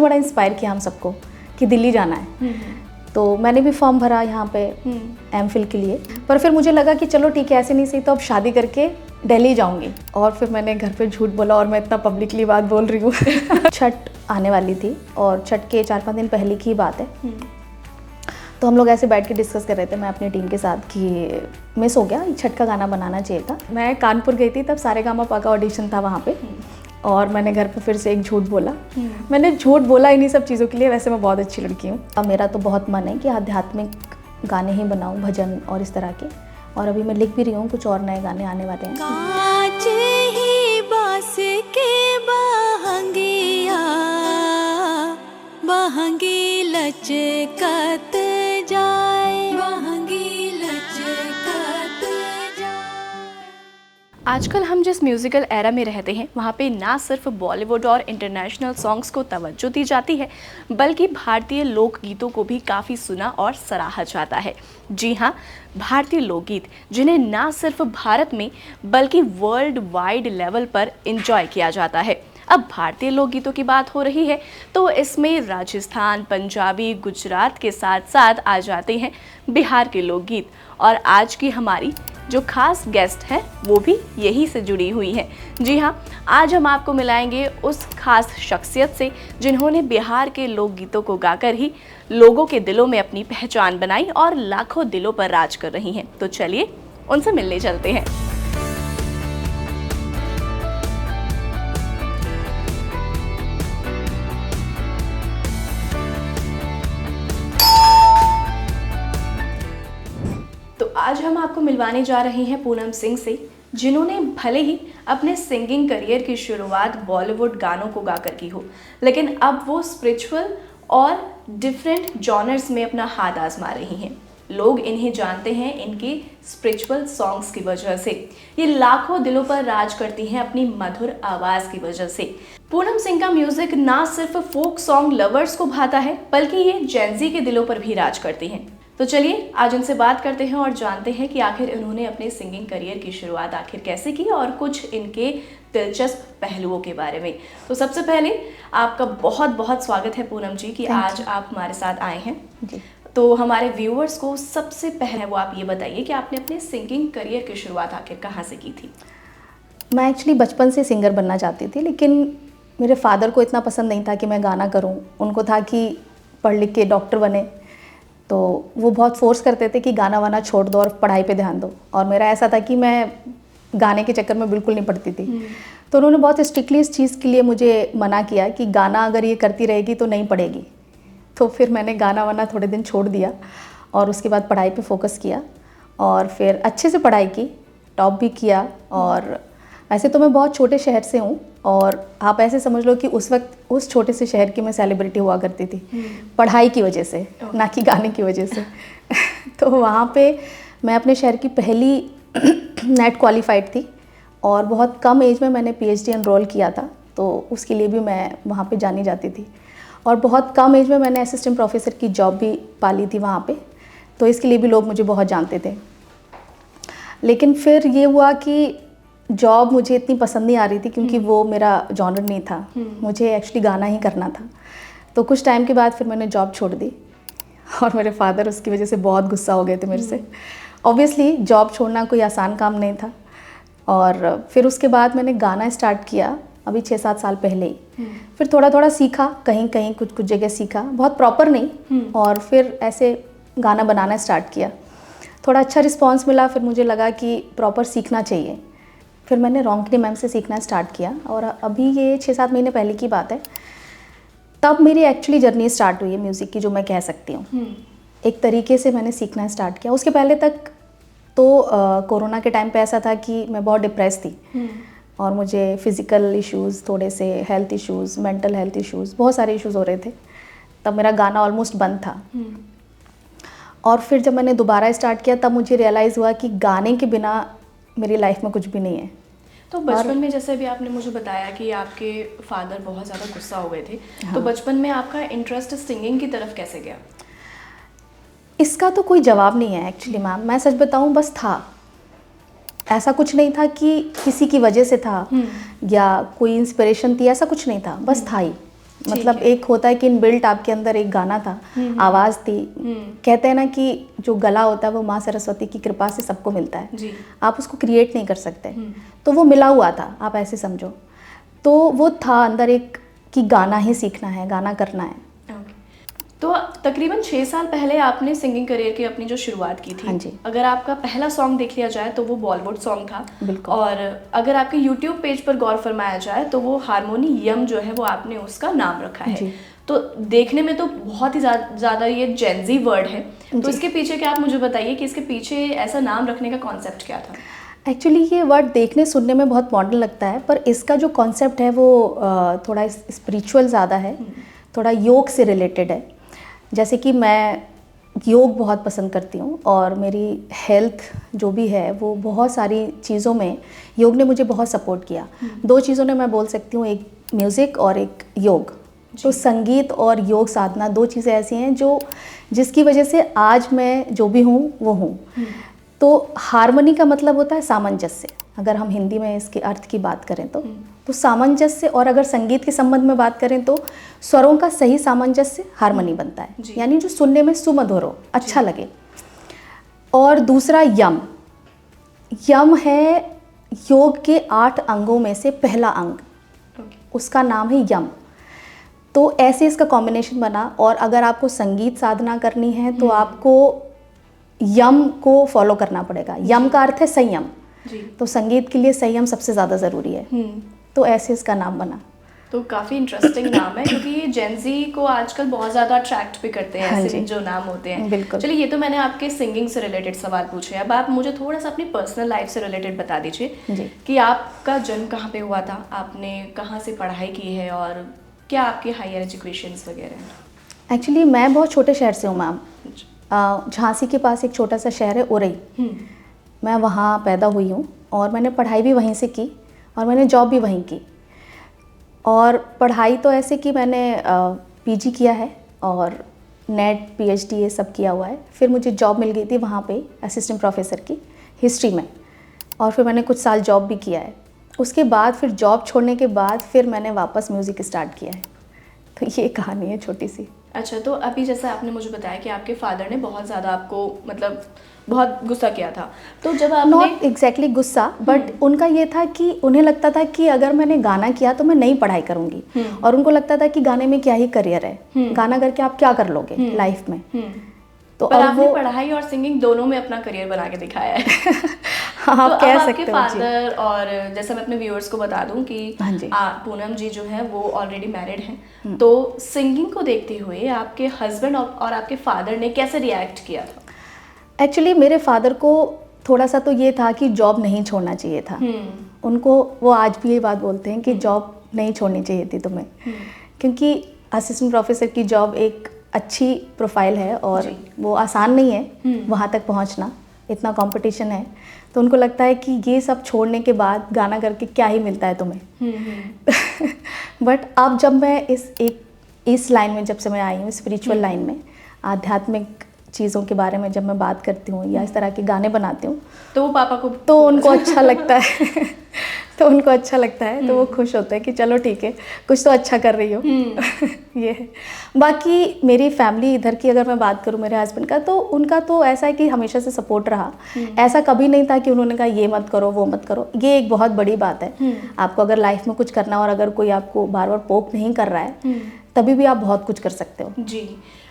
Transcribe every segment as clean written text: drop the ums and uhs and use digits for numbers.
बड़ा इंस्पायर किया हम सबको कि दिल्ली जाना है। तो मैंने भी फॉर्म भरा यहाँ पे एमफिल के लिए, पर फिर मुझे लगा कि चलो ठीक है, ऐसे नहीं सही तो अब शादी करके दिल्ली जाऊँगी। और फिर मैंने घर पे झूठ बोला और मैं इतना पब्लिकली बात बोल रही हूँ। छठ आने वाली थी और छठ के 4-5 दिन पहले की बात है। तो हम लोग ऐसे बैठ के डिस्कस कर रहे थे मैं अपनी टीम के साथ कि मिस हो गया, छठ का गाना बनाना चाहिए था। मैं कानपुर गई थी, तब सारेगामापा का ऑडिशन था वहाँ पे, और मैंने घर पे फिर से एक झूठ बोला। मैंने झूठ बोला इन्हीं सब चीज़ों के लिए, वैसे मैं बहुत अच्छी लड़की हूँ। अब मेरा तो बहुत मन है कि आध्यात्मिक गाने ही बनाऊँ, भजन और इस तरह के, और अभी मैं लिख भी रही हूँ, कुछ और नए गाने आने वाले हैं। कांच ही बांस के बहंगिया, बहंगी लचकत जाए, बहंगी लचकत जाए। आजकल हम जिस म्यूज़िकल एरा में रहते हैं वहाँ पे ना सिर्फ बॉलीवुड और इंटरनेशनल सॉन्ग्स को तवज्जो दी जाती है, बल्कि भारतीय लोकगीतों को भी काफ़ी सुना और सराहा जाता है। जी हाँ, भारतीय लोकगीत जिन्हें ना सिर्फ भारत में बल्कि वर्ल्ड वाइड लेवल पर एंजॉय किया जाता है। अब भारतीय लोकगीतों की बात हो रही है तो इसमें राजस्थान, पंजाबी, गुजरात के साथ साथ आ जाते हैं बिहार के लोकगीत। और आज की हमारी जो खास गेस्ट है वो भी यही से जुड़ी हुई है। जी हाँ, आज हम आपको मिलाएंगे उस खास शख्सियत से जिन्होंने बिहार के लोकगीतों को गाकर ही लोगों के दिलों में अपनी पहचान बनाई और लाखों दिलों पर राज कर रही हैं। तो चलिए उनसे मिलने चलते हैं। तो आज हम आपको मिलवाने जा रहे हैं पूनम सिंह से, जिन्होंने भले ही अपने सिंगिंग करियर की शुरुआत बॉलीवुड गानों को गाकर की हो, लेकिन अब वो स्पिरिचुअल और डिफरेंट जॉनर्स में अपना हाथ आजमा रही हैं। लोग इन्हें जानते हैं इनके स्पिरिचुअल सॉन्ग्स की वजह से। ये लाखों दिलों पर राज करती हैं अपनी मधुर आवाज़ की वजह से। पूनम सिंह का म्यूजिक ना सिर्फ फोक सॉन्ग लवर्स को भाता है, बल्कि ये जेंजी के दिलों पर भी राज करती हैं। तो चलिए आज उनसे बात करते हैं और जानते हैं कि आखिर इन्होंने अपने सिंगिंग करियर की शुरुआत आखिर कैसे की और कुछ इनके दिलचस्प पहलुओं के बारे में। तो सबसे पहले आपका बहुत बहुत स्वागत है पूनम जी कि आज आप हमारे साथ आए हैं जी। तो हमारे व्यूअर्स को सबसे पहले वो आप ये बताइए कि आपने अपने सिंगिंग करियर की शुरुआत आखिर कहाँ से की थी? मैं एक्चुअली बचपन से सिंगर बनना चाहती थी, लेकिन मेरे फादर को इतना पसंद नहीं था कि मैं गाना करूं। उनको था कि पढ़ लिख के डॉक्टर बने, तो वो बहुत फोर्स करते थे कि गाना वाना छोड़ दो और पढ़ाई पे ध्यान दो। और मेरा ऐसा था कि मैं गाने के चक्कर में बिल्कुल नहीं पढ़ती थी। तो उन्होंने बहुत स्ट्रिक्टली इस चीज़ के लिए मुझे मना किया कि गाना अगर ये करती रहेगी तो नहीं पढ़ेगी। तो फिर मैंने गाना वाना थोड़े दिन छोड़ दिया और उसके बाद पढ़ाई पे फोकस किया और फिर अच्छे से पढ़ाई की, टॉप भी किया। और वैसे तो मैं बहुत छोटे शहर से हूँ और आप ऐसे समझ लो कि उस वक्त उस छोटे से शहर की मैं सेलिब्रिटी हुआ करती थी पढ़ाई की वजह से, ना कि गाने की वजह से। तो वहाँ पे मैं अपने शहर की पहली नेट क्वालिफाइड थी और बहुत कम एज में मैंने पीएचडी एनरोल किया था, तो उसके लिए भी मैं वहाँ पे जानी जाती थी। और बहुत कम एज में मैंने असिस्टेंट प्रोफेसर की जॉब भी पाली थी वहाँ पे, तो इसके लिए भी लोग मुझे बहुत जानते थे। लेकिन फिर ये हुआ कि जॉब मुझे इतनी पसंद नहीं आ रही थी क्योंकि वो मेरा जॉनर नहीं था। मुझे एक्चुअली गाना ही करना था। तो कुछ टाइम के बाद फिर मैंने जॉब छोड़ दी और मेरे फादर उसकी वजह से बहुत गुस्सा हो गए थे मेरे से। ऑब्वियसली जॉब छोड़ना कोई आसान काम नहीं था। और फिर उसके बाद मैंने गाना स्टार्ट किया अभी 6-7 साल पहले ही। फिर थोड़ा थोड़ा सीखा, कहीं कहीं कुछ कुछ जगह सीखा, बहुत प्रॉपर नहीं। और फिर ऐसे गाना बनाना स्टार्ट किया, थोड़ा अच्छा रिस्पॉन्स मिला। फिर मुझे लगा कि प्रॉपर सीखना चाहिए। फिर मैंने रोंकनी मैम से सीखना स्टार्ट किया और अभी ये 6-7 महीने पहले की बात है, तब मेरी एक्चुअली जर्नी स्टार्ट हुई है म्यूज़िक की, जो मैं कह सकती हूँ। एक तरीके से मैंने सीखना स्टार्ट किया। उसके पहले तक तो कोरोना के टाइम पे ऐसा था कि मैं बहुत डिप्रेस थी और मुझे फिज़िकल इश्यूज़, थोड़े से health issues, mental health issues, बहुत सारे इश्यूज़ हो रहे थे। तब मेरा गाना ऑलमोस्ट बंद था। और फिर जब मैंने दोबारा स्टार्ट किया तब मुझे रियलाइज़ हुआ कि गाने के बिना मेरी लाइफ में कुछ भी नहीं है। तो बचपन में जैसे भी आपने मुझे बताया कि आपके फादर बहुत ज़्यादा गुस्सा हो गए थे, तो बचपन में आपका इंटरेस्ट सिंगिंग की तरफ कैसे गया? इसका तो कोई जवाब नहीं है एक्चुअली मैम। मैं सच बताऊं, बस था। ऐसा कुछ नहीं था कि किसी की वजह से था या कोई इंस्पिरेशन थी, ऐसा कुछ नहीं था, बस था ही। मतलब एक होता है कि इनबिल्ट आपके अंदर एक गाना था, आवाज़ थी। कहते हैं ना कि जो गला होता है वो माँ सरस्वती की कृपा से सबको मिलता है जी। आप उसको क्रिएट नहीं कर सकते। तो वो मिला हुआ था, आप ऐसे समझो। तो वो था अंदर एक कि गाना ही सीखना है, गाना करना है। तो तकरीबन 6 साल पहले आपने सिंगिंग करियर की अपनी जो शुरुआत की थी। हाँ जी। अगर आपका पहला सॉन्ग देख लिया जाए तो वो बॉलीवुड सॉन्ग था। बिल्कुल। और अगर आपके यूट्यूब पेज पर गौर फरमाया जाए तो वो हारमोनी यम जो है वो आपने उसका नाम रखा है। जी। तो देखने में तो बहुत ही ज़्यादा ये जेंजी वर्ड है, तो जी। इसके पीछे क्या आप मुझे बताइए कि इसके पीछे ऐसा नाम रखने का कॉन्सेप्ट क्या था? एक्चुअली ये वर्ड देखने सुनने में बहुत मॉडर्न लगता है, पर इसका जो कॉन्सेप्ट है वो थोड़ा स्पिरिचुअल ज़्यादा है, थोड़ा योग से रिलेटेड है। जैसे कि मैं योग बहुत पसंद करती हूँ और मेरी हेल्थ जो भी है वो बहुत सारी चीज़ों में योग ने मुझे बहुत सपोर्ट किया। 2 चीज़ों ने मैं बोल सकती हूँ, एक म्यूज़िक और एक योग। तो संगीत और योग साधना 2 चीज़ें ऐसी हैं जो जिसकी वजह से आज मैं जो भी हूँ वो हूँ। तो हारमोनी का मतलब होता है सामंजस्य, अगर हम हिंदी में इसके अर्थ की बात करें तो सामंजस्य। और अगर संगीत के संबंध में बात करें तो स्वरों का सही सामंजस्य हारमोनी बनता है, यानी जो सुनने में सुमधुर हो, अच्छा लगे। और दूसरा यम, यम है योग के 8 अंगों में से पहला अंग, उसका नाम है यम। तो ऐसे इसका कॉम्बिनेशन बना। और अगर आपको संगीत साधना करनी है तो आपको यम को फॉलो करना पड़ेगा। यम का अर्थ है संयम। तो संगीत के लिए संयम सबसे ज़्यादा ज़रूरी है। तो ऐसे इसका नाम बना। तो काफ़ी इंटरेस्टिंग नाम है, क्योंकि ये जेंजी को आजकल बहुत ज़्यादा अट्रैक्ट भी करते हैं ऐसे जो नाम होते हैं। बिल्कुल। चलिए, ये तो मैंने आपके सिंगिंग से रिलेटेड सवाल पूछे। अब आप मुझे थोड़ा सा अपनी पर्सनल लाइफ से रिलेटेड बता दीजिए कि आपका जन्म कहाँ पे हुआ था, आपने कहाँ से पढ़ाई की है और क्या आपके हायर एजुकेशंस वगैरह हैं? एक्चुअली मैं बहुत छोटे शहर से हूँ मैम। झांसी के पास एक छोटा सा शहर है उरई, मैं वहाँ पैदा हुई हूँ और मैंने पढ़ाई भी वहीं से की और मैंने जॉब भी वहीं की। और पढ़ाई तो ऐसे कि मैंने पीजी किया है और नेट पीएचडी ये सब किया हुआ है। फिर मुझे जॉब मिल गई थी वहाँ पे असिस्टेंट प्रोफेसर की हिस्ट्री में, और फिर मैंने कुछ साल जॉब भी किया है। उसके बाद फिर जॉब छोड़ने के बाद फिर मैंने वापस म्यूज़िक स्टार्ट किया है। तो ये कहानी है छोटी सी। अच्छा, तो अभी जैसा आपने मुझे बताया कि आपके फादर ने बहुत ज़्यादा आपको मतलब बहुत गुस्सा किया था, तो जब आपने नॉट एग्जैक्टली गुस्सा, बट उनका ये था कि उन्हें लगता था कि अगर मैंने गाना किया तो मैं नई पढ़ाई करूँगी, और उनको लगता था कि गाने में क्या ही करियर है, गाना करके आप क्या कर लोगे लाइफ में। तो पर आपने पढ़ाई और सिंगिंग दोनों में अपना करियर बना के दिखाया है। हाँ, तो कह अब सकते आपके हो फादर, और जैसा मैं अपने व्यूअर्स को बता दूं कि पूनम जी जो है वो ऑलरेडी मैरिड हैं, तो सिंगिंग को देखते हुए आपके हस्बैंड और आपके फादर ने कैसे रिएक्ट किया था? एक्चुअली मेरे फादर को थोड़ा सा तो ये था कि जॉब नहीं छोड़ना चाहिए था। उनको वो आज भी ये बात बोलते हैं कि जॉब नहीं छोड़नी चाहिए थी तुम्हें, क्योंकि असिस्टेंट प्रोफेसर की जॉब एक अच्छी प्रोफाइल है और वो आसान नहीं है वहाँ तक पहुँचना, इतना कंपटीशन है। तो उनको लगता है कि ये सब छोड़ने के बाद गाना करके क्या ही मिलता है तुम्हें। बट अब जब मैं इस लाइन में जब से मैं आई हूँ, स्पिरिचुअल लाइन में, आध्यात्मिक चीज़ों के बारे में जब मैं बात करती हूँ या इस तरह के गाने बनाती हूँ, तो वो पापा को तो उनको अच्छा लगता है। तो उनको अच्छा लगता है, तो वो खुश होते हैं कि चलो ठीक है, कुछ तो अच्छा कर रही हो। ये है। बाकी मेरी फैमिली इधर की अगर मैं बात करूँ मेरे हस्बैंड का, तो उनका तो ऐसा है कि हमेशा से सपोर्ट रहा। ऐसा कभी नहीं था कि उन्होंने कहा ये मत करो वो मत करो। ये एक बहुत बड़ी बात है। आपको अगर लाइफ में कुछ करना और अगर कोई आपको बार बार पोक नहीं कर रहा है, तभी भी आप बहुत कुछ कर सकते हो। जी,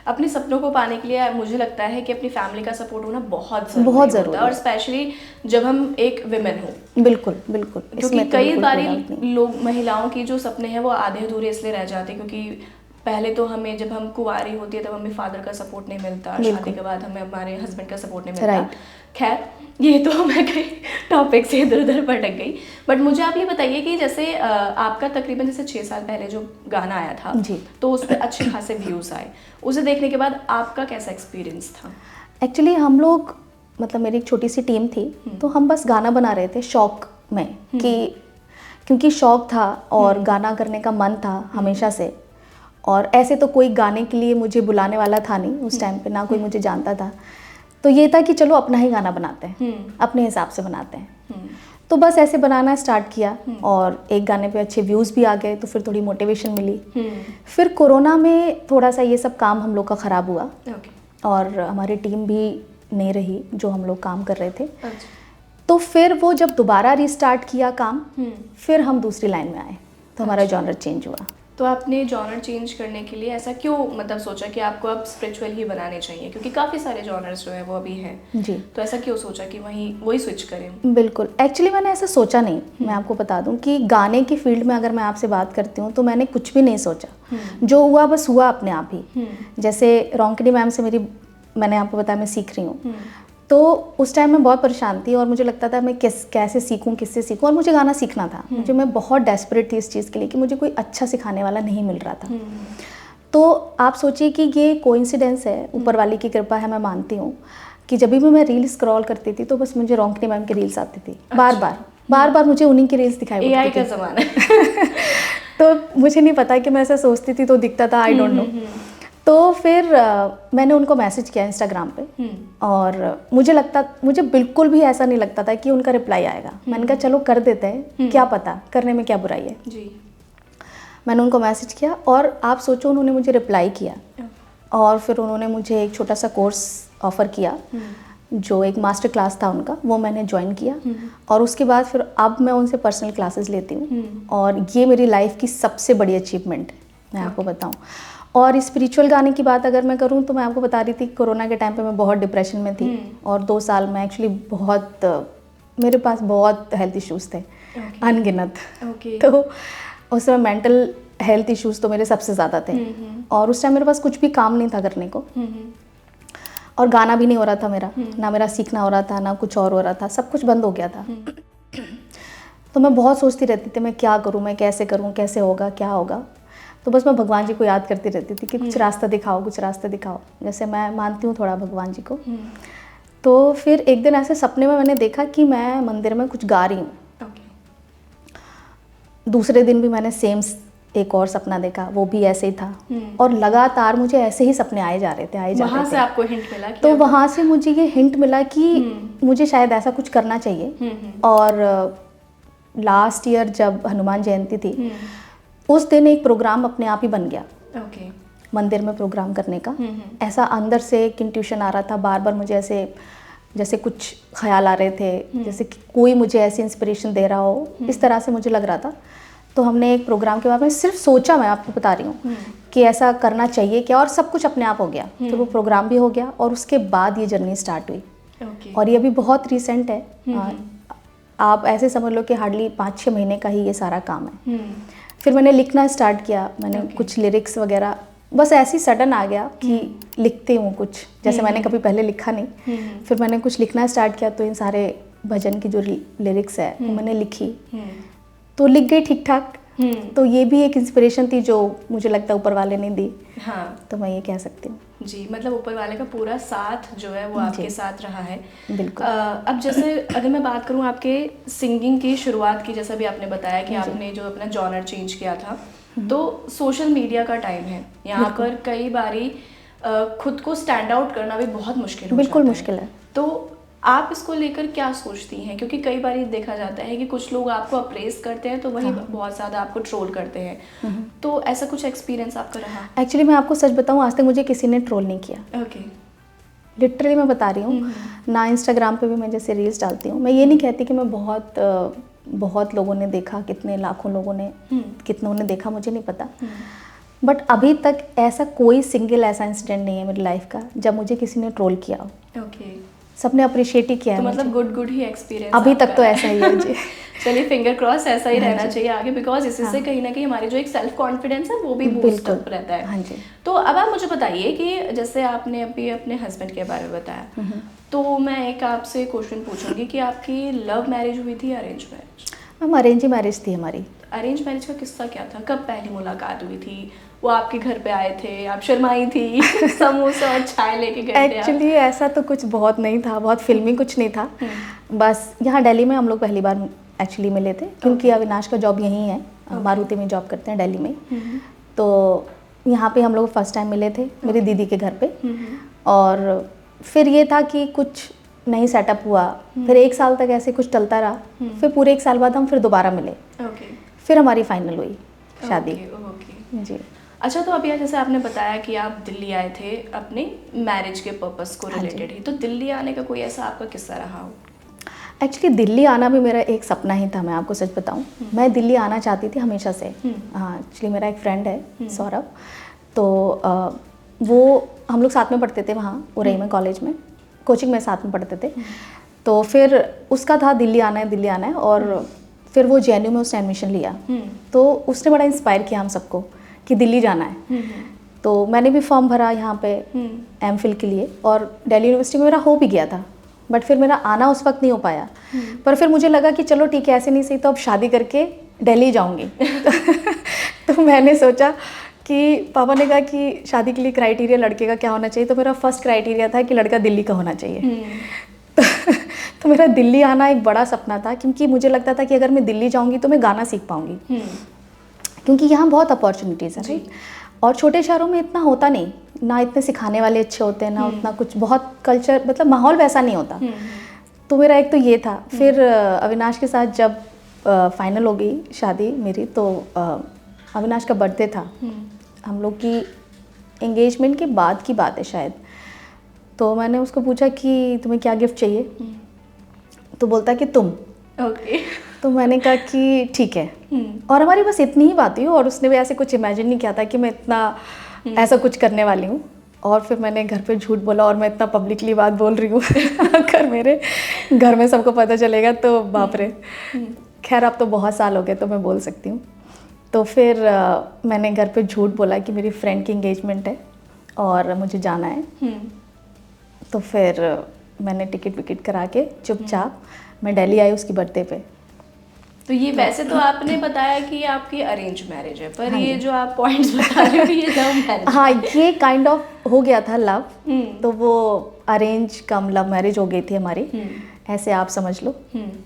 अपने सपनों को पाने के लिए मुझे लगता है कि अपनी फैमिली का सपोर्ट होना बहुत ज़रूरी होता है, और स्पेशली जब हम एक विमेन हो। बिल्कुल बिल्कुल, क्योंकि कई बारी लोग, महिलाओं की जो सपने हैं वो आधे अधूरे इसलिए रह जाते हैं क्योंकि पहले तो हमें, जब हम कुंवारी होती है तब हमें फादर का सपोर्ट नहीं मिलता, शादी के बाद हमें हमारे हस्बैंड का सपोर्ट नहीं मिलता। खैर, ये तो मैं कई टॉपिक से इधर उधर भटक गई। बट मुझे आप ये बताइए कि जैसे आपका तकरीबन जैसे 6 साल पहले जो गाना आया था जी, तो उस पर अच्छे खासे व्यूज़ आए, उसे देखने के बाद आपका कैसा एक्सपीरियंस था? एक्चुअली हम लोग, मतलब मेरी एक छोटी सी टीम थी, तो हम बस गाना बना रहे थे शौक में, कि क्योंकि शौक था और गाना करने का मन था हमेशा से। और ऐसे तो कोई गाने के लिए मुझे बुलाने वाला था नहीं उस टाइम पे, ना कोई मुझे जानता था। तो ये था कि चलो अपना ही गाना बनाते हैं, अपने हिसाब से बनाते हैं। तो बस ऐसे बनाना स्टार्ट किया और एक गाने पे अच्छे व्यूज़ भी आ गए, तो फिर थोड़ी मोटिवेशन मिली। फिर कोरोना में थोड़ा सा ये सब काम हम लोग का ख़राब हुआ और हमारी टीम भी नहीं रही जो हम लोग काम कर रहे थे। तो फिर वो जब दोबारा रिस्टार्ट किया काम, फिर हम दूसरी लाइन में आए, तो हमारा जॉनर चेंज हुआ। तो आपने जॉनर चेंज करने के लिए ऐसा क्यों मतलब सोचा कि आपको अब स्पिरिचुअल ही बनाने चाहिए, क्योंकि काफ़ी सारे जॉनर्स जो है वो अभी हैं जी। तो ऐसा क्यों सोचा कि वही स्विच करें? बिल्कुल, एक्चुअली मैंने ऐसा सोचा नहीं। मैं आपको बता दूं कि गाने की फील्ड में अगर मैं आपसे बात करती हूँ तो मैंने कुछ भी नहीं सोचा, जो हुआ बस हुआ अपने आप ही। जैसे रोंकनी मैम से मैंने आपको बताया मैं सीख रही हूँ, तो उस टाइम मैं बहुत परेशान थी और मुझे लगता था मैं कैसे सीखूं, किससे सीखूं, और मुझे गाना सीखना था। मैं बहुत डेस्परेट थी इस चीज़ के लिए कि मुझे कोई अच्छा सिखाने वाला नहीं मिल रहा था। तो आप सोचिए कि ये कोइंसिडेंस है, ऊपर वाले की कृपा है, मैं मानती हूँ कि जब भी मैं रील स्क्रॉल करती थी तो बस मुझे रोंकनी मैम की रील्स आती थी। बार बार मुझे उन्हीं की रील्स दिखाई AI का ज़माना है। तो मुझे नहीं पता कि मैं ऐसा सोचती थी तो दिखता था, आई डोंट नो। तो फिर मैंने उनको मैसेज किया इंस्टाग्राम पे और मुझे बिल्कुल भी ऐसा नहीं लगता था कि उनका रिप्लाई आएगा। मैंने कहा चलो कर देते हैं, क्या पता, करने में क्या बुराई है जी। मैंने उनको मैसेज किया और आप सोचो उन्होंने मुझे रिप्लाई किया और फिर उन्होंने मुझे एक छोटा सा कोर्स ऑफ़र किया, जो एक मास्टर क्लास था उनका, वो मैंने ज्वाइन किया। और उसके बाद फिर अब मैं उनसे पर्सनल क्लासेस लेती हूँ और ये मेरी लाइफ की सबसे बड़ी अचीवमेंट है, मैं आपको बताऊँ। और स्पिरिचुअल गाने की बात अगर मैं करूँ तो मैं आपको बता रही थी कोरोना के टाइम पे मैं बहुत डिप्रेशन में थी और 2 साल में एक्चुअली मेरे पास बहुत हेल्थ इश्यूज़ थे, अनगिनत। तो उस समय मेंटल हेल्थ इश्यूज़ तो मेरे सबसे ज़्यादा थे और उस टाइम मेरे पास कुछ भी काम नहीं था करने को और गाना भी नहीं हो रहा था मेरा, ना मेरा सीखना हो रहा था, ना कुछ और हो रहा था, सब कुछ बंद हो गया था। तो मैं बहुत सोचती रहती थी मैं क्या करूँ, मैं कैसे करूँ, कैसे होगा, क्या होगा। तो बस मैं भगवान जी को याद करती रहती थी कि कुछ रास्ता दिखाओ, कुछ रास्ता दिखाओ। जैसे मैं मानती हूँ थोड़ा भगवान जी को। तो फिर एक दिन ऐसे सपने में मैंने देखा कि मैं मंदिर में कुछ गा रही हूँ। दूसरे दिन भी मैंने सेम एक और सपना देखा, वो भी ऐसे ही था और लगातार मुझे ऐसे ही सपने आए जा रहे थे। वहाँ से आपको हिंट मिला कि तो वहाँ से मुझे ये हिंट मिला कि मुझे शायद ऐसा कुछ करना चाहिए। और लास्ट ईयर जब हनुमान जयंती थी, उस दिन एक प्रोग्राम अपने आप ही बन गया। मंदिर में प्रोग्राम करने का ऐसा अंदर से एक इंट्यूशन आ रहा था, बार बार मुझे ऐसे जैसे कुछ ख्याल आ रहे थे, जैसे कि कोई मुझे ऐसी इंस्पिरेशन दे रहा हो, इस तरह से मुझे लग रहा था। तो हमने एक प्रोग्राम के बारे में सिर्फ सोचा, मैं आपको बता रही हूँ कि ऐसा करना चाहिए क्या, और सब कुछ अपने आप हो गया। फिर वो प्रोग्राम भी हो गया और उसके बाद ये जर्नी स्टार्ट हुई। और ये अभी बहुत रिसेंट है, आप ऐसे समझ लो कि हार्डली 5-6 महीने का ही ये सारा काम है। फिर मैंने लिखना स्टार्ट किया, मैंने कुछ लिरिक्स वगैरह बस ऐसे ही सडन आ गया कि लिखती हूँ कुछ, जैसे मैंने कभी पहले लिखा नहीं। फिर मैंने कुछ लिखना स्टार्ट किया, तो इन सारे भजन की जो लिरिक्स है वो मैंने लिखी, तो लिख गई ठीक ठाक। तो ये भी एक इंस्पिरेशन थी जो मुझे लगता है ऊपर वाले ने दी। हाँ, तो मैं ये कह सकती हूँ जी, मतलब ऊपर वाले का पूरा साथ जो है वो आपके साथ रहा है। बिल्कुल। अब जैसे अगर मैं बात करूँ आपके सिंगिंग की शुरुआत की, जैसा भी आपने बताया कि आपने जो अपना जॉनर चेंज किया था, तो सोशल मीडिया का टाइम है, यहाँ पर कई बारी खुद को स्टैंड आउट करना भी बहुत मुश्किल हो बिल्कुल जाता मुश्किल है। तो आप इसको लेकर क्या सोचती हैं? क्योंकि कई बार देखा जाता है कि कुछ लोग आपको अप्रेस करते हैं तो वही बहुत ज़्यादा आपको ट्रोल करते हैं। तो ऐसा कुछ एक्सपीरियंस आपका रहा? एक्चुअली मैं आपको सच बताऊँ, आज तक मुझे किसी ने ट्रोल नहीं किया। लिटरली मैं बता रही हूँ ना। इंस्टाग्राम पे भी मैं जैसे रील्स डालती हूँ, मैं ये नहीं कहती कि मैं बहुत लोगों ने देखा, कितने लाखों लोगों ने कितनों ने देखा मुझे नहीं पता, बट अभी तक ऐसा कोई सिंगल ऐसा इंसिडेंट नहीं है मेरी लाइफ का जब मुझे किसी ने ट्रोल किया हो। सबने अप्रिशिएट ही किया है। तो मतलब गुड ही एक्सपीरियंस अभी तक तो ऐसा ही है जी। चलिए, फिंगर क्रॉस, ऐसा ही रहना चाहिए आगे, बिकॉज इससे कहीं ना कहीं हमारी जो एक सेल्फ कॉन्फिडेंस है वो भी बूस्ट अप रहता है। हाँ जी। तो अब आप मुझे बताइए कि जैसे आपने अभी अपने हस्बैंड के बारे में बताया, तो मैं एक आपसे क्वेश्चन पूछूंगी कि आपकी लव मैरिज हुई थी या अरेंज मैरिज? मैम अरेंज ही मैरिज थी हमारी। अरेंज मैरिज का किस्सा क्या था? कब पहली मुलाकात हुई थी? वो आपके घर पे आए थे, आप शर्माई थी, समोसा और चाय लेके गए थे? एक्चुअली ऐसा तो कुछ बहुत नहीं था, बहुत फिल्मी कुछ नहीं था। बस यहाँ दिल्ली में हम लोग पहली बार एक्चुअली मिले थे, क्योंकि अविनाश का जॉब यहीं है, मारुति में जॉब करते हैं दिल्ली में। तो यहाँ पे हम लोग फर्स्ट टाइम मिले थे मेरी दीदी के घर पे। और फिर ये था कि कुछ नहीं सेटअप हुआ, फिर 1 साल तक ऐसे कुछ चलता रहा। फिर पूरे 1 साल बाद हम फिर दोबारा मिले, ओके फिर हमारी फाइनल हुई शादी। ओके। जी। अच्छा, तो अभी जैसे आपने बताया कि आप दिल्ली आए थे अपने मैरिज के पर्पस को हाँ जी। रिलेटेड ही, तो दिल्ली आने का कोई ऐसा आपका किस्सा रहा हो? एक्चुअली दिल्ली आना भी मेरा एक सपना ही था, मैं आपको सच बताऊं। मैं दिल्ली आना चाहती थी हमेशा से। हाँ, एक्चुअली मेरा एक फ्रेंड है सौरभ, तो वो हम लोग साथ में पढ़ते थे वहाँ उरई में कॉलेज में, कोचिंग में साथ में पढ़ते थे। तो फिर उसका था दिल्ली आना है, और फिर वो JNU में उसने एडमिशन लिया। तो उसने बड़ा इंस्पायर किया हम सबको कि दिल्ली जाना है। तो मैंने भी फॉर्म भरा यहाँ पे MPhil के लिए, और दिल्ली यूनिवर्सिटी में मेरा हो भी गया था, बट फिर मेरा आना उस वक्त नहीं हो पाया। पर फिर मुझे लगा कि चलो ठीक है, ऐसे नहीं सही तो अब शादी करके दिल्ली जाऊँगी। तो मैंने सोचा कि पापा ने कहा कि शादी के लिए क्राइटेरिया लड़के का क्या होना चाहिए, तो मेरा फर्स्ट क्राइटेरिया था कि लड़का दिल्ली का होना चाहिए। तो मेरा दिल्ली आना एक बड़ा सपना था, क्योंकि मुझे लगता था कि अगर मैं दिल्ली जाऊंगी तो मैं गाना सीख पाऊंगी, क्योंकि यहाँ बहुत अपॉर्चुनिटीज़ है, राइट। और छोटे शहरों में इतना होता नहीं, ना इतने सिखाने वाले अच्छे होते हैं, ना उतना कुछ, बहुत कल्चर, मतलब माहौल वैसा नहीं होता। तो मेरा एक तो ये था। फिर अविनाश के साथ जब फाइनल हो गई शादी मेरी, तो अविनाश का बर्थडे था, हम लोग की एंगेजमेंट के बाद की बात है शायद। तो मैंने उसको पूछा कि तुम्हें क्या गिफ्ट चाहिए, तो बोलता कि तुम। ओके। तो मैंने कहा कि ठीक है। और हमारी बस इतनी ही बात हुई, और उसने भी ऐसे कुछ इमेजिन नहीं किया था कि मैं इतना ऐसा कुछ करने वाली हूँ। और फिर मैंने घर पे झूठ बोला, और मैं इतना पब्लिकली बात बोल रही हूँ। अगर मेरे घर में सबको पता चलेगा तो बाप रे। खैर अब तो बहुत साल हो गए, तो मैं बोल सकती हूँ। तो फिर मैंने घर पे झूठ बोला कि मेरी फ्रेंड की एंगेजमेंट है और मुझे जाना है। तो फिर मैंने टिकट विकेट करा के चुपचाप मैं दिल्ली आई उसकी बर्थडे पे। तो ये वैसे तो आपने बताया कि आपकी अरेंज मैरिज है, पर हाँ ये जी। जो आप पॉइंट्स बता रहे हो ये लव मैरिज। हाँ, ये काइंड ऑफ हो गया था लव, तो वो अरेंज कम लव मैरिज हो गई थी हमारी, ऐसे आप समझ लो।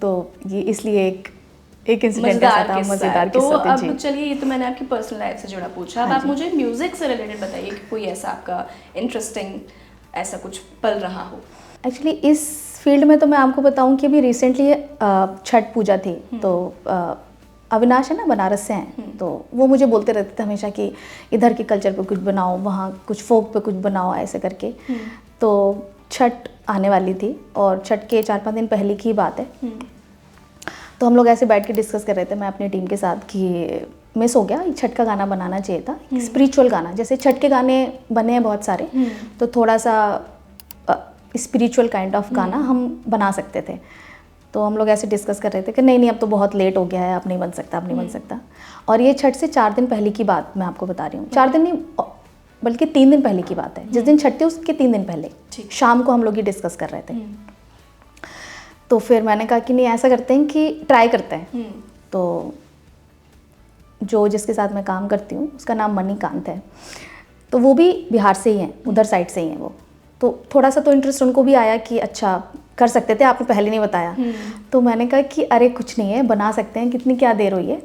तो ये इसलिए एक इंसिडेंट ऐसा था, मज़ेदार तो किस्सा था अब जी। चलिए, ये तो मैंने आपकी पर्सनल लाइफ से जुड़ा पूछा। अब हाँ आप जी। मुझे म्यूजिक से रिलेटेड बताइए कि कोई ऐसा आपका इंटरेस्टिंग ऐसा कुछ पल रहा हो। एक्चुअली इस फील्ड में तो मैं आपको बताऊं कि अभी रिसेंटली छठ पूजा थी, तो अविनाश है ना, बनारस से हैं, तो वो मुझे बोलते रहते थे हमेशा कि इधर के कल्चर पे कुछ बनाओ, वहाँ कुछ फोक पे कुछ बनाओ, ऐसे करके। तो छठ आने वाली थी, और छठ के 4-5 दिन पहले की बात है। तो हम लोग ऐसे बैठ के डिस्कस कर रहे थे, मैं अपनी टीम के साथ, कि मिस हो गया, छठ का गाना बनाना चाहिए था, स्पिरिचुअल गाना। जैसे छठ के गाने बने हैं बहुत सारे, तो थोड़ा सा स्पिरिचुअल काइंड ऑफ गाना हम बना सकते थे। तो हम लोग ऐसे डिस्कस कर रहे थे कि नहीं अब तो बहुत लेट हो गया है, अब नहीं बन सकता। और ये छठ से 4 दिन पहले की बात मैं आपको बता रही हूँ। 4 दिन नहीं, बल्कि 3 दिन पहले की बात है। जिस दिन छठ थी उसके 3 दिन पहले शाम को हम लोग ये डिस्कस कर रहे थे। तो फिर मैंने कहा कि नहीं, ऐसा करते हैं कि ट्राई करते हैं। तो जो जिसके साथ मैं काम करती हूँ उसका नाम मणिकांत है, तो वो भी बिहार से ही हैं, उधर साइड से ही हैं वो। तो थोड़ा सा तो इंटरेस्ट उनको भी आया कि अच्छा कर सकते थे, आपने पहले नहीं बताया। तो मैंने कहा कि अरे कुछ नहीं है, बना सकते हैं, कितनी क्या देर हुई है,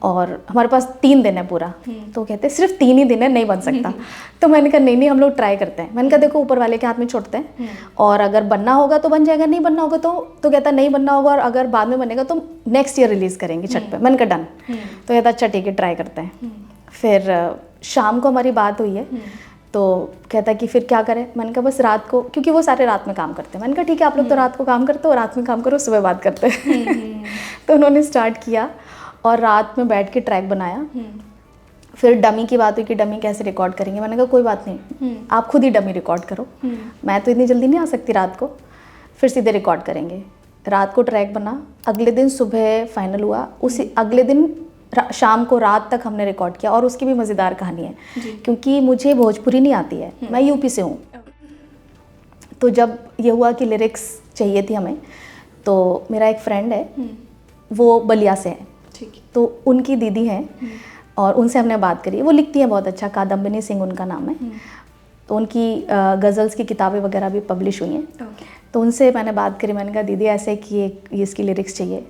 और हमारे पास 3 दिन है पूरा। तो कहते सिर्फ 3 ही दिन है, नहीं बन सकता। तो मैंने कहा नहीं हम लोग ट्राई करते हैं। मैंने कहा देखो ऊपर वाले के हाथ में छोड़ते हैं, और अगर बनना होगा तो बन जाएगा, नहीं बनना होगा तो कहता नहीं बनना होगा, और अगर बाद में बनेगा तो नेक्स्ट ईयर रिलीज़ करेंगे छठ पे। मैंने कहा डन। तो कहता अच्छा ठीक है, ट्राई करते हैं। फिर शाम को हमारी बात हुई है, तो कहता कि फिर क्या करें। मैंने कहा बस रात को, क्योंकि वो सारे रात में काम करते हैं। मैंने कहा ठीक है, आप लोग तो रात को काम करते हो, रात में काम करो, सुबह बात करते हैं। तो उन्होंने स्टार्ट किया, और रात में बैठ के ट्रैक बनाया। फिर डमी की बात हुई कि डमी कैसे रिकॉर्ड करेंगे। मैंने कहा कोई बात नहीं, आप खुद ही डमी रिकॉर्ड करो, मैं तो इतनी जल्दी नहीं आ सकती रात को। फिर सीधे रिकॉर्ड करेंगे। रात को ट्रैक बना, अगले दिन सुबह फाइनल हुआ, उसी अगले दिन शाम को रात तक हमने रिकॉर्ड किया। और उसकी भी मज़ेदार कहानी है, क्योंकि मुझे भोजपुरी नहीं आती है, मैं यूपी से हूँ। तो जब ये हुआ कि लिरिक्स चाहिए थी हमें, तो मेरा एक फ्रेंड है, वो बलिया से है, तो उनकी दीदी हैं, और उनसे हमने बात करी। वो लिखती हैं बहुत अच्छा, कादम्बिनी सिंह उनका नाम है। तो उनकी गज़ल्स की किताबें वगैरह भी पब्लिश हुई हैं। तो उनसे मैंने बात करी, मैंने कहा दीदी ऐसे कि ये इसकी लिरिक्स चाहिए।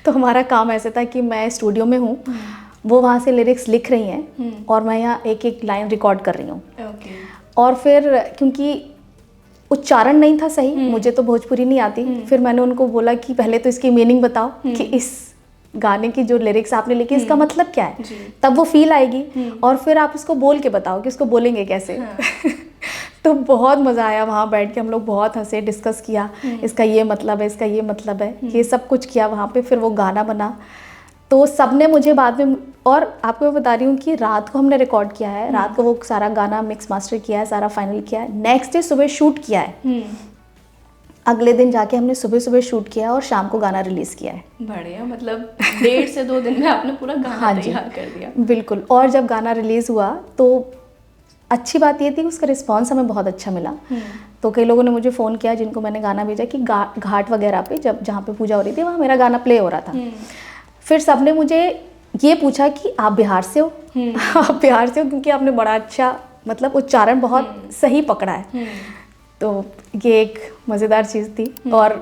तो हमारा काम ऐसे था कि मैं स्टूडियो में हूँ, वो वहाँ से लिरिक्स लिख रही हैं, और मैं यहाँ एक एक लाइन रिकॉर्ड कर रही हूँ। और फिर क्योंकि उच्चारण नहीं था सही, मुझे तो भोजपुरी नहीं आती। फिर मैंने उनको बोला कि पहले तो इसकी मीनिंग बताओ कि इस गाने की जो लिरिक्स आपने लिखी इसका मतलब क्या है, तब वो फील आएगी, और फिर आप उसको बोल के बताओ कि उसको बोलेंगे कैसे। तो बहुत मज़ा आया वहाँ बैठ के, हम लोग बहुत हंसे, डिस्कस किया, इसका ये मतलब है, इसका ये मतलब है, ये सब कुछ किया वहाँ पे। फिर वो गाना बना, तो सबने मुझे बाद में, और आपको मैं बता रही हूँ कि रात को हमने रिकॉर्ड किया है, रात को वो सारा गाना मिक्स मास्टर किया है, सारा फाइनल किया है, नेक्स्ट डे सुबह शूट किया है, अगले दिन जाके हमने सुबह सुबह शूट किया और शाम को गाना रिलीज़ किया है। बढ़िया, मतलब 1.5 से 2 दिन में आपने पूरा गाना हाँ जी, तैयार कर दिया। बिल्कुल। और जब गाना रिलीज़ हुआ तो अच्छी बात ये थी कि उसका रिस्पांस हमें बहुत अच्छा मिला। तो कई लोगों ने मुझे फ़ोन किया जिनको मैंने गाना भेजा कि घाट वगैरह पे, जब जहाँ पे पूजा हो रही थी वहाँ मेरा गाना प्ले हो रहा था। फिर सबने मुझे ये पूछा कि आप बिहार से हो? आप बिहार से हो, क्योंकि आपने बड़ा अच्छा, मतलब उच्चारण बहुत सही पकड़ा है। तो ये एक मज़ेदार चीज़ थी, और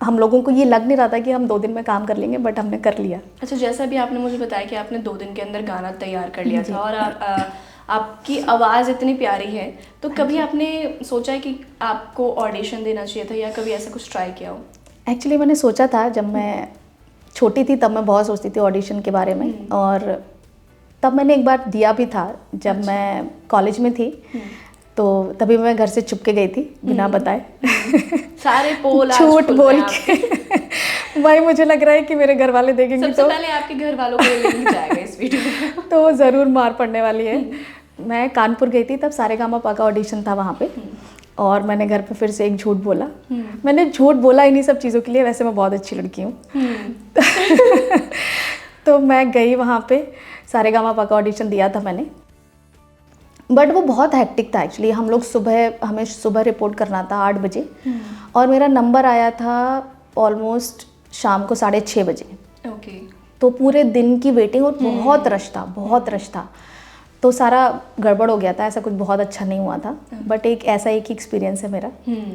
हम लोगों को ये लग नहीं रहा था कि हम 2 दिन में काम कर लेंगे, बट हमने कर लिया। अच्छा, जैसा भी आपने मुझे बताया कि आपने 2 दिन के अंदर गाना तैयार कर लिया था, और आपकी आवाज़ इतनी प्यारी है, तो कभी आपने सोचा है कि आपको ऑडिशन देना चाहिए था, या कभी ऐसा कुछ ट्राई किया हो? एक्चुअली मैंने सोचा था, जब मैं छोटी थी तब मैं बहुत सोचती थी ऑडिशन के बारे में, और तब मैंने एक बार दिया भी था जब मैं कॉलेज में थी। तो तभी मैं घर से चुप के गई थी बिना बताए, सारे पोल आज झूठ खुल बोल रहे हैं के। भाई मुझे लग रहा है कि मेरे घर वाले देखेंगे सबसे तो पहले आपके घर वालों को ये लिंक जाएगा इस वीडियो में। तो ज़रूर मार पड़ने वाली है। मैं कानपुर गई थी, तब सारेगामापा का ऑडिशन था वहाँ पे, और मैंने घर पे फिर से एक झूठ बोला। मैंने झूठ बोला इन्हीं सब चीज़ों के लिए, वैसे मैं बहुत अच्छी लड़की हूँ। तो मैं गई वहाँ पे, सारेगामापा का ऑडिशन दिया था मैंने, बट वो बहुत हेक्टिक था एक्चुअली। हमें सुबह रिपोर्ट करना था 8 बजे, और मेरा नंबर आया था ऑलमोस्ट शाम को 6:30 बजे। ओके। तो पूरे दिन की वेटिंग, और बहुत रश था, बहुत रश था, तो सारा गड़बड़ हो गया था, ऐसा कुछ बहुत अच्छा नहीं हुआ था। बट एक ही एक्सपीरियंस है मेरा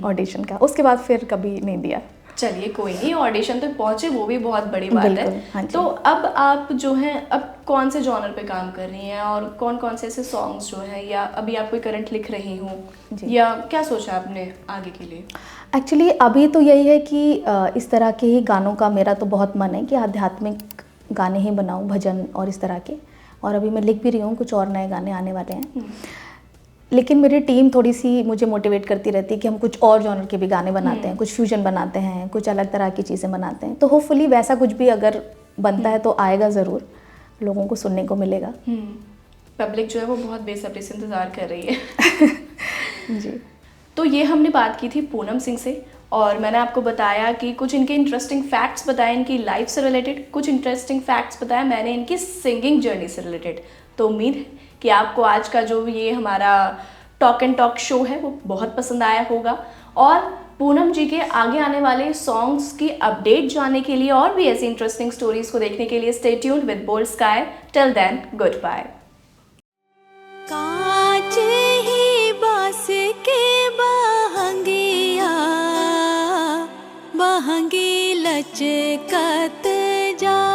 ऑडिशन का, उसके बाद फिर कभी नहीं दिया। चलिए कोई नहीं, ऑडिशन तक पहुंचे वो भी बहुत बड़ी बात है। हाँ जी। तो अब आप जो हैं, अब कौन से जॉनर पे काम कर रही हैं, और कौन कौन से ऐसे सॉन्ग्स जो हैं, या अभी आप कोई करंट लिख रही हूँ, या क्या सोचा आपने आगे के लिए? एक्चुअली अभी तो यही है कि इस तरह के ही गानों का मेरा तो बहुत मन है कि आध्यात्मिक गाने ही बनाऊँ, भजन और इस तरह के, और अभी मैं लिख भी रही हूँ, कुछ और नए गाने आने वाले हैं। लेकिन मेरी टीम थोड़ी सी मुझे मोटिवेट करती रहती है कि हम कुछ और जॉनर के भी गाने बनाते हैं, कुछ फ्यूजन बनाते हैं, कुछ अलग तरह की चीज़ें बनाते हैं। तो होपफुली वैसा कुछ भी अगर बनता है तो आएगा ज़रूर, लोगों को सुनने को मिलेगा। पब्लिक जो है वो बहुत बेसब्री से इंतज़ार कर रही है। जी। तो ये हमने बात की थी पूनम सिंह से, और मैंने आपको बताया कि कुछ इनके इंटरेस्टिंग फैक्ट्स बताए इनकी लाइफ से रिलेटेड, कुछ इंटरेस्टिंग फैक्ट्स बताया मैंने इनकी सिंगिंग जर्नी से रिलेटेड। तो उम्मीद है कि आपको आज का जो ये हमारा टॉक एंड टॉक शो है वो बहुत पसंद आया होगा, और पूनम जी के आगे आने वाले सॉन्ग्स की अपडेट जानने के लिए और भी ऐसी इंटरेस्टिंग स्टोरीज को देखने के लिए stay tuned with Boldsky. Till then, goodbye. कांच ही बांस के बहंगिया, बहंगी लचकत जा।